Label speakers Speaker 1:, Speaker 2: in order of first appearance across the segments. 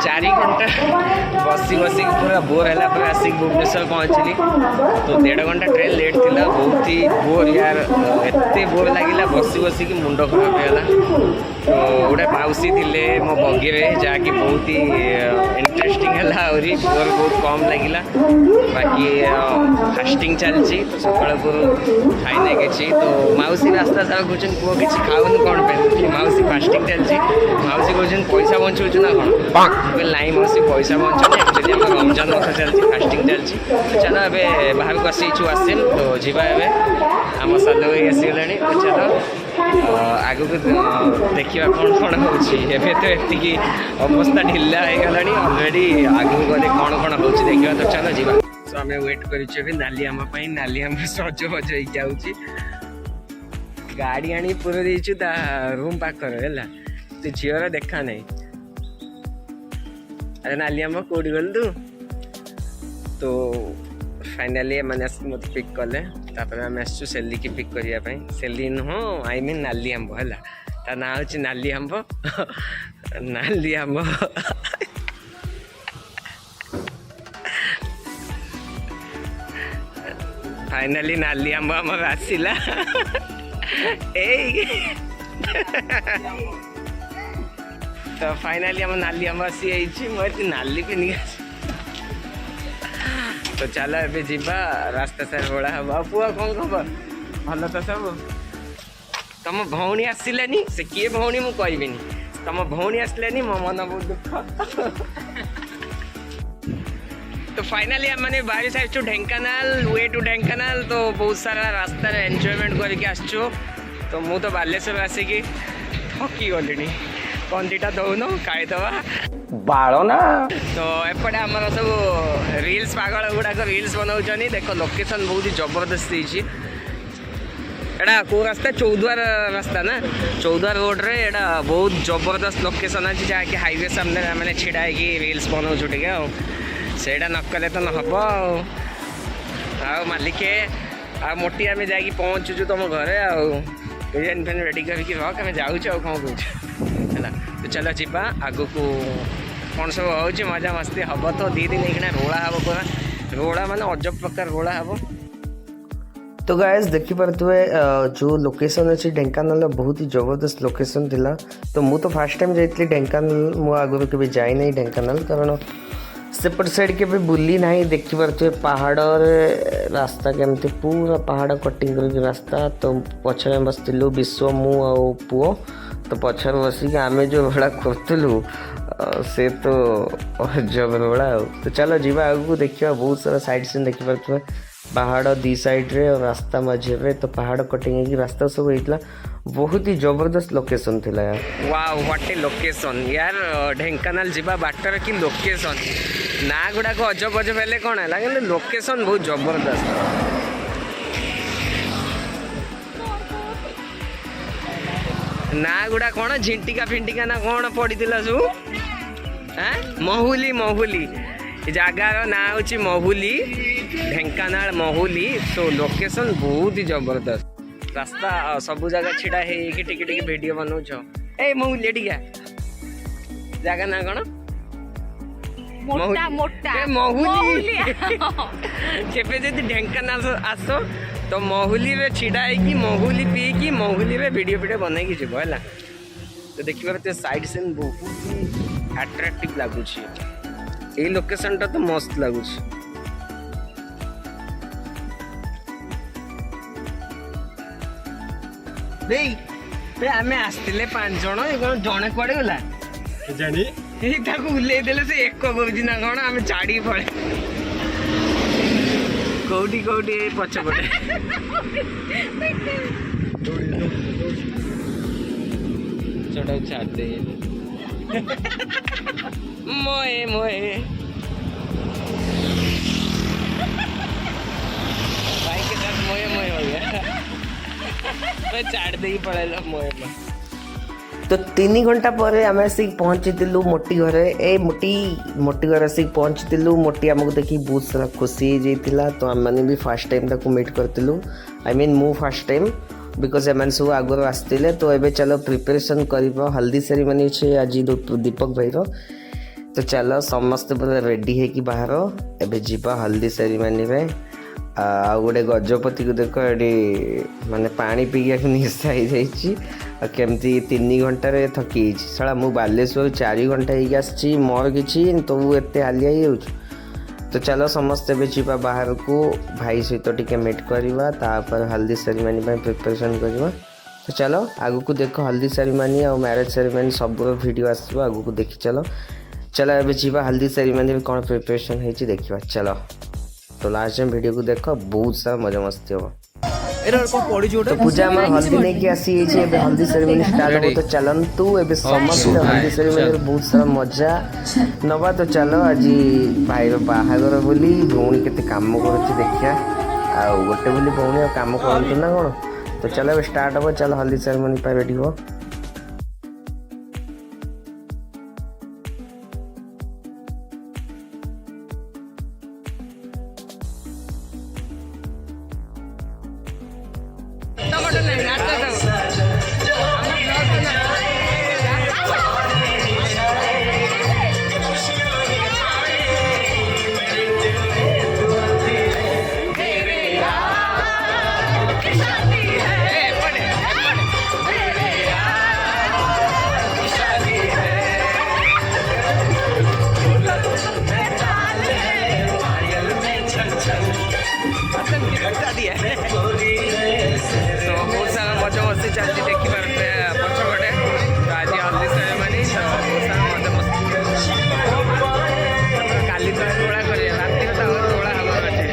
Speaker 1: चारि घंटा बसी बसी पूरा बोर है आसिक भुवनेश्वर पहुँचली तो 1.5 घंटा ट्रेन लेट थिला बहुत ही बोर यार एते बोर लगिला बसी बसी की मुंड खराब है तो गोटे माउसी थिले मो बगी में जहाँकि बहुत ही इंटरेस्टिंग है आहरी बोर बहुत कम लगिला बाकी फास्टिंग चलती तो सकाल खाई नहीं किसी तो माउसी रास्ता सारा कहते पुओ कि खाऊन कौन पे माउसी फास्टिंग चलती माउसी कहते पैसा बचाऊ ना कौन नाई माउसी पैसा बचाऊँ एक्चुअली आम रमजान मास चलती फास्टिंग चलती चलो ए बाहर को आसीचु आसिम तो जीवा आम साल आसीगला तो चलो आग को देखा कौन कौन हो तो ये अवस्था ढिला हो गला अलरेडी आग गले कौन कौन हो देखा तो चलो जी तो आम वेट कर नाली आम नाली आम सज बज हो गाड़ी आनी पूरा देचु ता रूम पाखर है तो झीवर देखा नहीं अरे नाली आम कौटी गल तू तो फाइनाली मैंने मत पिक कले आम आसु सेली की पिक करने सेली नुह आई मीन नाली आंब है ता ना हूँ नाली आंब नाली आंब फाइनाली नाली आंब आम आसला तो फाइनाली आम नाली आंब आसी मुझे नाली पिंधि तो चलो ए जीवा रास्ता सार बड़ा हम पुआ कौन खबर भल तो सब तुम भौणी आसलानी से किए भौणी मुझे कहबी तुम भौणी आसलानी मो मन बहुत दुख तो फाइनाली आम मैंने बाहरी side Dhenkanal way to Dhenkanal तो बहुत सारा रास्तार एंजॉयमेंट करके आसचु तो मु तो बालेश्वर आसिकी थकी गली कौन दीटा दौन खाईदवा बाड़ ना तो एपटे आम सब रील्स पागल गुड़ाक रील्स बनाऊँ देख लोकेशन बहुत ही जबरदस्त एटा कौ रास्ता चौद्वार रास्ता ना चौद्वार रोड रे एटा बहुत जबरदस्त लोकेशन अच्छी जहाँकि हाईवे सामने मैंने छिड़ा रील्स बनाऊँ टे सेटा नकले तो नहब आ मालिके आ मोटी आम जा पहुँचुचु तुम घरे आउ बिरियानी फैन रेडी करके रख आम जाऊँ कौन कहला तो चलो जीवा आग को कौन सब हो मजा मस्ती हम तो 2 दिन एक रोड़ा हम पूरा रोड़ा मान अजब प्रकार रोड़ा हम तो गाइस देखी पारे जो लोकेशन अच्छी ढेंकानाल बहुत ही जबरदस्त लोकेशन थिला तो मु तो फास्ट टाइम जाइए ढेंकानाल मु आगु के जाए नहीं ढेंकानाल कारण सेपट साइड के बुली ना देखी पारे पहाड़ रास्ता केमती पूरा पहाड़ कटिंग कर रास्ता तो पछरे बसलु विश्व मु आ पुओ तो पछर बसिक आम जो रोड़ा करूँ से तो अजब रोड़ा तो चलो जीवा आगू देखा बहुत सारा साइड सीन देखी पारे पहाड़ 2 साइड रे और रास्ता मझे तो पहाड़ कटिंग की रास्ता सब होता बहुत ही जबरदस्त लोकेशन थिला यार वाओ व्हाट ए लोकेशन यार ढेंकानाल जीवा बाटर की लोकेशन ना गुड़ा को अजब अजब हेले कौन है कि लोकेशन बहुत जबरदस्त ना गुड़ा कौन झिंटिका फिंटिका ना कौन पड़ी सब महुली महुली जगार ना हूँ महुली ढेंकानाल महुली तो लोकेशन बहुत ही जबरदस्त रास्ता सब जगह छिड़ा है टिके वीडियो बनाऊच ए महुली टिका जगह ना कौन महुली केपे जदि ढेंकानाल आस तो महुली रे छिड़ा है महुली पीकी महुली रे वीडियो बनई जीव है तो देखिए साइड सीन बहुत ही अट्रैक्टिव लगुच ये लोकेशन टा तो मस्त लगुच आम आसते 5 जन जड़े कड़े गला उल्ले से एक कौन ना कौन आम छाड़ी पड़े कौटी कौटी पछपटे ଜିନିଷଟା ଛାଡ଼ି ଦେଇ मोए मोए भाई के साथ मोए मोए हो गया मैं छाड़ दे पड़ेगा मोए मोए। तो 3 घंटा पर आम आसिक पहुँची मोटी घरे ए मोटी मोटी घर आसिक पहुँची मोटी आमको देखी बहुत सारा खुशी हो तो आम मैंने भी फास्ट टाइम ताको मीट करूँ आई मीन मु फास्ट टाइम बिकज एम सब आगुरी आसते तो ये चलो प्रिपरेशन कर हल्दी सेरेमनी अच्छे आज दीपक भाई तो चलो समस्ते पूरा रेडी है कि बाहर एबे जीवा हल्दी सेरेमनी में आ गोटे गजपति को देख ये माने पानी पीया निशा हो जामती 3 घंटे थकी साला मु बालेश्वर 4 घंटा हो मोर कि तो एत हालिया हो तो चलो समस्ते भी जीवा बाहर को भाई सहित टिके मीट करवा तापर हल्दी सेरेमनी प्रिपरेशन करवा तो चलो आगु को देख हल्दी सेरेमनी और मैरेज सेरेमनी सब वीडियो आसो आगु को देखी चलो चलो अभी जीवा हल्दी सेरेमनी में कौन प्रिपरेशन है देखा चलो तो लास्ट टाइम वीडियो को देख बहुत सारा मजा मस्ती हम तो पूजा हमार हल्दी नहीं कि आसी हल्दी सेरेमनी स्टार्ट हो तो चलतु ए समस्त हल्दी सेरेमनी बहुत सारा मजा नवा तो चलो आज भाई बाहागर बोली भौणी केते काम करुच्ची देखिया आ गोटे बोली भौणी काम करतु ना कौन तो चलो स्टार्ट हम चलो हल्दी सेरेमनी रेडी हो। बहुत सारा मजा मस्ती चलती देखी पारे पछपटे तो आज हल्दी सेरेमनी तो बहुत सारा मजा मस्ती काली तो तोड़ा कर रात को तोड़ा हमारा अच्छे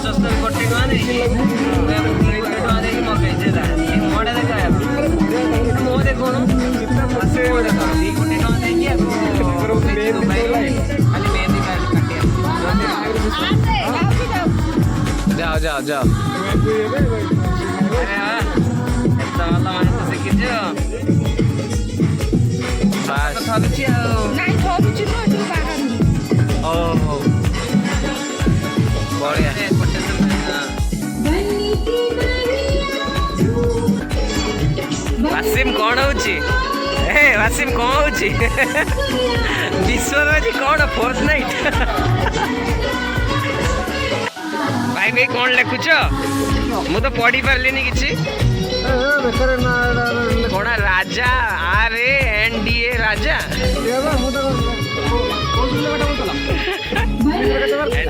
Speaker 1: ବିଶ୍ୱସ୍ତ କୋଟି ଟଙ୍କା ଦେଇକି ମଗେଇଛି ମୋଟା ଦେଖା ମୋ ଦେଖୁନୁ କୋଟି ଟଙ୍କା ଦେଇକି ଖାଲି ମେହେନ୍ଦି ଯାଅ ଯାଅ ଯାଅ ଏତେ ଭଲ ମଣିଷ ଶିଖିଛ ଥରୁଛି ଆଉ ଓହୋ ବଢିଆ वासिम कौन होची वासिम कौन होची विश्वराज कौन फोर्थ नाइट भाई भाई कौन लिखुच मु तो पढ़ी पारलिनी किछि कौन राजा RANDA राजा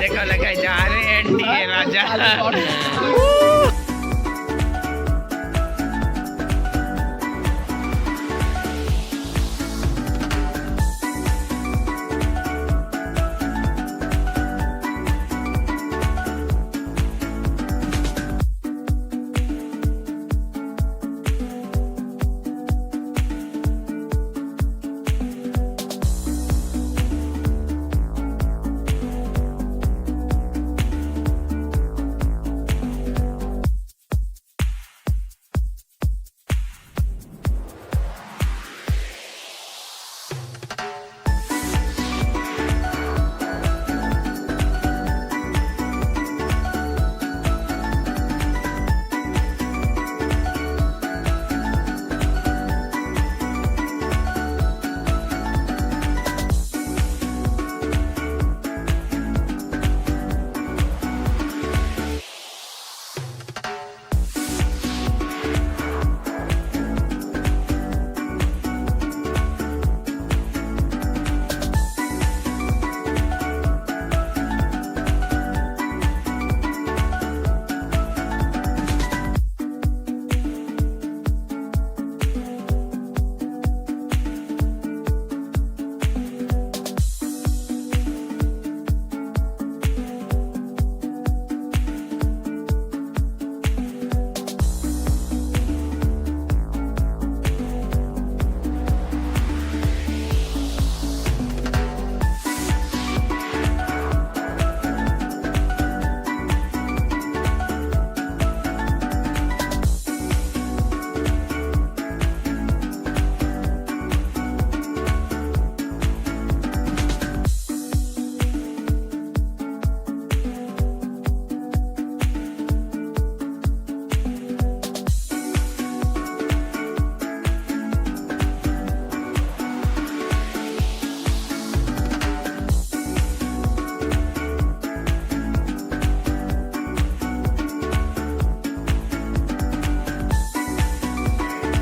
Speaker 1: देखो लगा RANDA राजा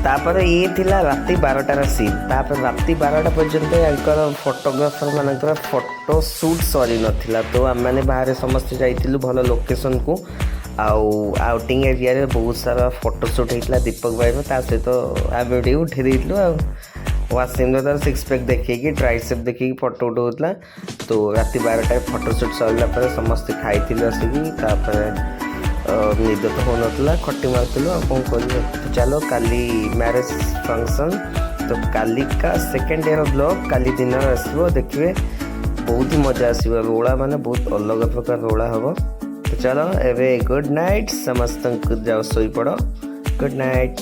Speaker 1: तापर ये थिला राति 12टार सीन तापर राति 12टा पर्यंत यांकर फोटोग्राफर मानकर फोटो शूट सरी नथिला तो आम मैंने बाहर समस्त जाइतिलु भल लोकेशन को आउटिंग एरिया रे बहुत सारा फोटो शूट होता दीपक भाई ता सहित आम वीडियो उठे देलु वासिम तार 6 पैक देखिए ट्राइसेप देखिए फोटो उठाऊला तो राति 12टा फोटो शूट सरला पर समस्त खाई आसिक निद तो हो ना खटी मारूलु आ कौन कर चलो काली मैरिज फंक्शन तो काली का सेकेंड ईयर ब्लॉग काली दिन आसो देखिए बहुत ही मजा आसो रोला माने बहुत अलग प्रकार रोला हम तो चलो एवे गुड नाइट समस्त जाओ सोई पड़ गुड नाइट।